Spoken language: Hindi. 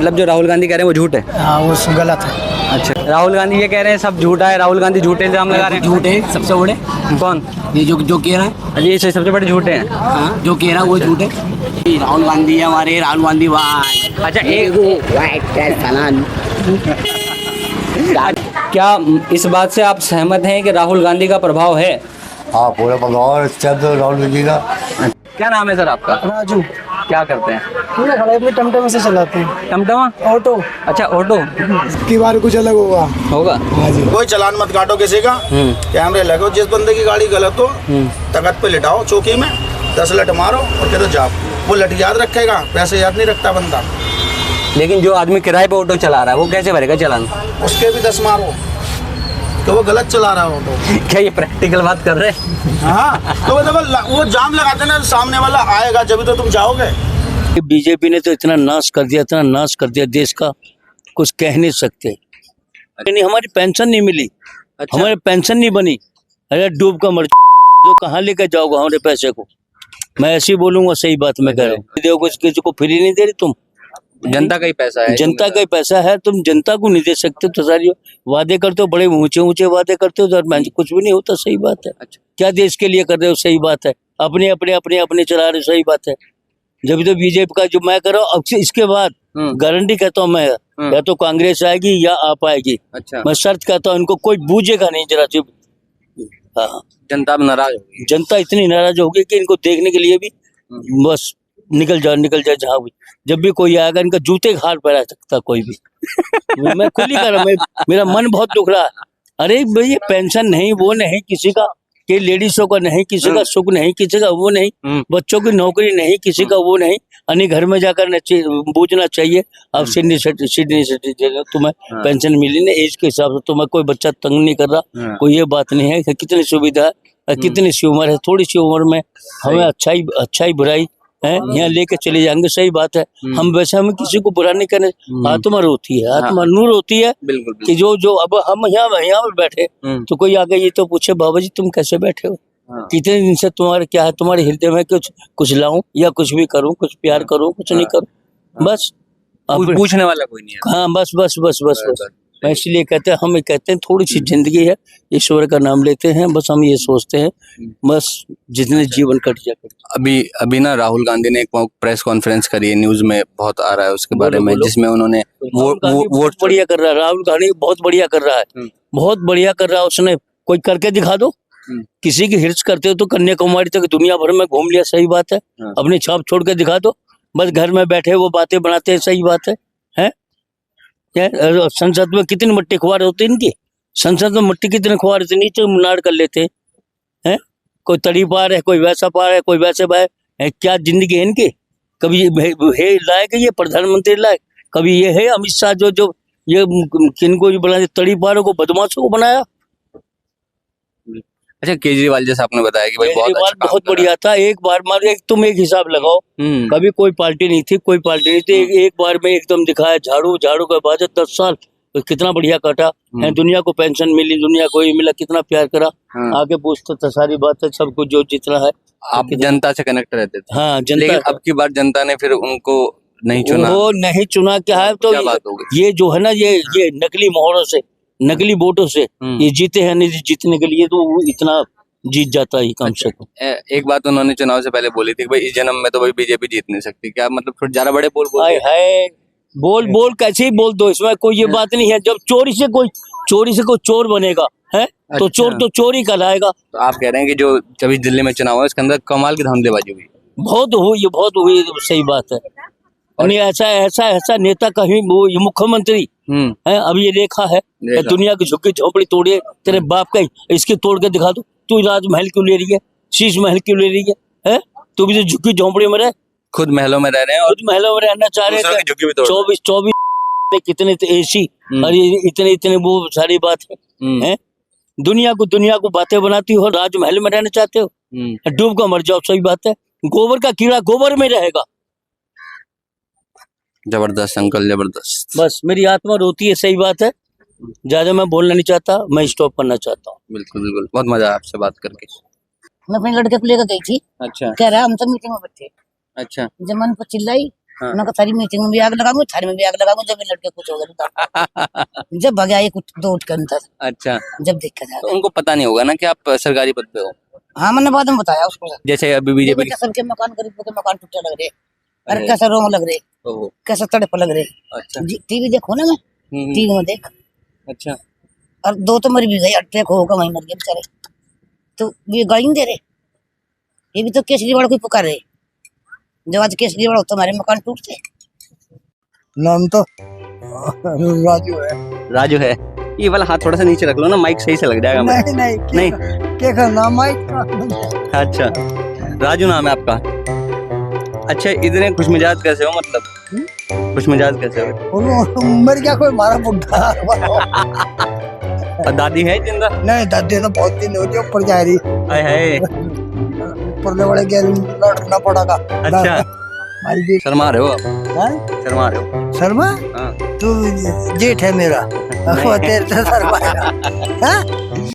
मतलब जो राहुल गांधी कह रहे हैं वो झूठ है? हाँ वो गलत है। अच्छा, राहुल गांधी ये कह रहे हैं सब झूठा है, राहुल गांधी झूठे इल्जाम लगा रहे हैं। झूठ है सबसे बड़े। कौन? ये जो कह रहा है, अरे ये सबसे बड़े झूठे हैं। हाँ, जो कह रहा है वो झूठ है। राहुल गांधी है हमारे, राहुल गांधी भाई। अच्छा क्या इस बात से आप सहमत हैं कि राहुल गांधी का प्रभाव है? हाँ पूरा प्रभाव राहुल गांधी का। क्या नाम है सर आपका? राजू। क्या करते हैं? पूरा खड़ा अपने टमटम से चलाते हैं। टमटमा? ऑटो। अच्छा ऑटो की बार कुछ अलग होगा। हाँ जी। कोई चलान मत काटो किसी का, कैमरे लगो, जिस बंदे की गाड़ी गलत हो तख्त पे लिटाओ चौकी में, 10 लट मारो और कह दो जाओ। वो लट याद रखेगा, पैसे याद नहीं रखता बंदा। लेकिन जो आदमी किराए पे ऑटो चला रहा है वो कैसे भरेगा चालान? उसके भी 10 मारो तो वो गलत चला रहा है ऑटो। क्या ये प्रैक्टिकल बात कर रहे हैं? हाँ तो वो जाम लगाते ना, सामने वाला आएगा जब तो तुम जाओगे। बीजेपी ने तो इतना नाश कर दिया, इतना नाश कर दिया देश का, कुछ कह नहीं सकते। नहीं, हमारी पेंशन नहीं मिली। अच्छा। हमारी पेंशन नहीं बनी। अरे डूब का मर तो कहाँ लेकर जाओगे हमारे पैसे को? मैं ऐसे ही बोलूंगा, सही बात मैं कह रहा हूँ। देखो किसी को फ्री नहीं दे रही तुम। जनता का ही पैसा है। जनता का ही पैसा है, तुम जनता को नहीं दे सकते। तो सारी वादे करते हो, बड़े ऊंचे ऊंचे वादे करते हो, कुछ भी नहीं होता। सही बात है। अच्छा। क्या देश के लिए कर रहे हो? सही बात है। अपने अपने अपने अपने चला रहे हो। सही बात है। जब तो बीजेपी का जो मैं कर रहा हूँ, अब इसके बाद गारंटी कहता हूँ मैं, या तो कांग्रेस आएगी या आप आएगी। अच्छा। मैं शर्त कहता हूँ, इनको कोई बूझेगा नहीं जरा सी। हाँ, जनता नाराज होगी। जनता इतनी नाराज होगी कि इनको देखने के लिए भी बस निकल जाए जहाँ भी। जब भी कोई आएगा इनका जूते का हार पहना सकता कोई भी। मैं खुद ही कर रहा हूँ, मेरा मन बहुत दुख रहा है। अरे भाई, पेंशन नहीं, वो नहीं किसी का, कि लेडीजों का नहीं, किसी का सुख नहीं, किसी का वो नहीं, बच्चों की नौकरी नहीं, किसी का वो नहीं। अन्य घर में जाकर बूझना चाहिए। अब सिडनी सिटी तुम्हें पेंशन मिली ना, एज के हिसाब से तुम्हें कोई बच्चा तंग नहीं कर रहा। कोई ये बात नहीं है कि कितनी सुविधा है, कितनी सी उम्र है। थोड़ी सी उम्र में हमें अच्छाई बुराई है यहाँ लेके चले जाएंगे। सही बात है। हम वैसे हमें किसी को बुरा नहीं करने। आत्मा रोती है, आत्मा नूर होती है। बिल्कुल। कि जो अब हम यहाँ पे बैठे तो कोई आगे ये तो पूछे, बाबा जी तुम कैसे बैठे हो? कितने दिन से तुम्हारे क्या है, तुम्हारे हृदय में कुछ लाऊं या कुछ भी करूं, कुछ प्यार करूं, कुछ नहीं करूं, बस पूछने वाला कोई नहीं है। हाँ, बस मैं इसलिए कहते हैं थोड़ी सी जिंदगी है, ईश्वर का नाम लेते हैं, बस हम ये सोचते हैं बस जितने जीवन कट जाए। अभी ना राहुल गांधी ने एक प्रेस कॉन्फ्रेंस करी है, न्यूज में बहुत आ रहा है उसके बारे में, जिसमें उन्होंने वोट बढ़िया कर रहा है। राहुल गांधी बहुत बढ़िया कर रहा है, बहुत बढ़िया कर रहा है। उसने कोई करके दिखा दो। किसी की हिर्स करते हो तो कन्याकुमारी तक दुनिया भर में घूम लिया। सही बात है। अपनी छाप छोड़ के दिखा दो। बस घर में बैठे वो बातें बनाते हैं। सही बात है। संसद में कितनी मट्टी खुआर होती है इनकी। संसद में मट्टी कितने खुआर होते, नीचे मुनार कर लेते हैं। कोई तड़ी पार है, कोई वैसा पार है, कोई वैसे पार है। क्या जिंदगी है इनकी? कभी है लायक ये प्रधानमंत्री लायक, कभी ये है अमित शाह जो ये किनको बनाया, तड़ी पारों को, बदमाशों को बनाया। अच्छा, केजरीवाल जैसा आपने बताया कि भाई बहुत बढ़िया था। एक बार तुम एक हिसाब लगाओ, कभी कोई पार्टी नहीं थी, एक बार में एकदम दिखाया, झाड़ू का बाद 10 साल तो कितना बढ़िया काटा है। दुनिया को पेंशन मिली, दुनिया को ये मिला, कितना प्यार करा। आगे पूछते था, सारी बात है, सब कुछ जो जितना है। आप जनता से कनेक्ट रहते थे। हाँ, जनता। लेकिन अब की बार जनता ने फिर उनको नहीं चुना। वो नहीं चुना, क्या है तो ये जो है ना, ये नकली मोहरों से, नकली वोटों से ये जीते हैं। नहीं जीतने के लिए तो वो इतना जीत जाता है कम से कम। एक बात उन्होंने चुनाव से पहले बोली थी कि भाई इस जन्म में तो भाई बीजेपी जीत नहीं सकती। क्या मतलब फिर ज्यादा बड़े बोल कैसे ही बोल दो, इसमें कोई ये बात नहीं है। जब चोरी से कोई चोर बनेगा है तो चोर तो चोरी कहलाएगा। तो आप कह रहे हैं कि जो जब दिल्ली में चुनाव है उसके अंदर कमाल की धांधलेबाजी हुई? बहुत हुई। सही बात है। और ऐसा नेता कहीं वो ये मुख्यमंत्री है, अब ये देखा है दुनिया की झुग्गी झोपड़ी तोड़िए, तेरे बाप का इसके तोड़ के दिखा दो। तू राजमहल क्यों ले रही है, शीश महल क्यों ले रही है? तू भी तो झुग्गी झोपड़ी में रह, खुद महलों में रह रहे हैं और खुद महलों में रहना चाह रहे हैं। 24 कितने एसी और इतने वो सारी बात है। दुनिया को बातें बनाती हो, राजमहल में रहना चाहते हो, डूब कर मर जाओ। सही बात है। गोबर का कीड़ा गोबर में रहेगा। जबरदस्त अंकल, जबरदस्त। बस मेरी आत्मा रोती है। सही बात है। ज्यादा मैं बोलना नहीं चाहता, मैं स्टॉप करना चाहता हूँ। बिल्कुल, बहुत मजा आया आपसे बात करके। मैं अपने लड़के को लेकर गई थी। अच्छा। कह रहा हम सब मीटिंग में बैठे। अच्छा। जब मन पर चिल्लाई हाँ। मैं सारी मीटिंग में भी आग लगाऊंगा, थाने में भी आग लगाऊंगा, जब ये लड़के कुछ होगा तो जब भगा ये कुछ दो उठ कर अच्छा, जब देखा जाएगा। तो उनको पता नहीं होगा ना कि आप सरकारी पद पे हो। हाँ मैंने बाद में बताया उसको, जैसे अभी बीजेपी देखो सबके मकान, गरीबों के मकान टूटे लग रहे, अरे कैसा रोंग लग रहे, कैसा तड़प लग रहे। अच्छा। टीवी देखो ना, मैं टीवी में देख, अच्छा। और दो तो मर भी गई, अटैक होगा वहीं मर गए बेचारे, तो ये गाड़ी नहीं दे रहे। ये भी तो केसरीवाड़ को पुकार रहे, जब आज केसरीवाड़ होता हमारे मकान टूटते। नाम तो राजू है। राजू है। ये वाला हाथ थोड़ा सा नीचे रख लो ना, माइक सही से लग जाएगा। नहीं नहीं नहीं क्या करना माइक। अच्छा, राजू नाम है आपका। अच्छा, इतने खुशमिजाज कैसे हो, मतलब खुशमिजाज कैसे हो? मर गया कोई मारा बुढ़ा। और दादी है जिंदा? नहीं दादी तो बहुत दिन हो गए, ऊपर जा रही। हाय हाय। परले वाले के लौटना पड़ेगा। अच्छा, भाई जी शर्मा रहे हो आप? हाँ? शर्मा रहे हो? शर्मा हाँ। तू जेठ है मेरा। तेरे से शर्मा है। हाँ?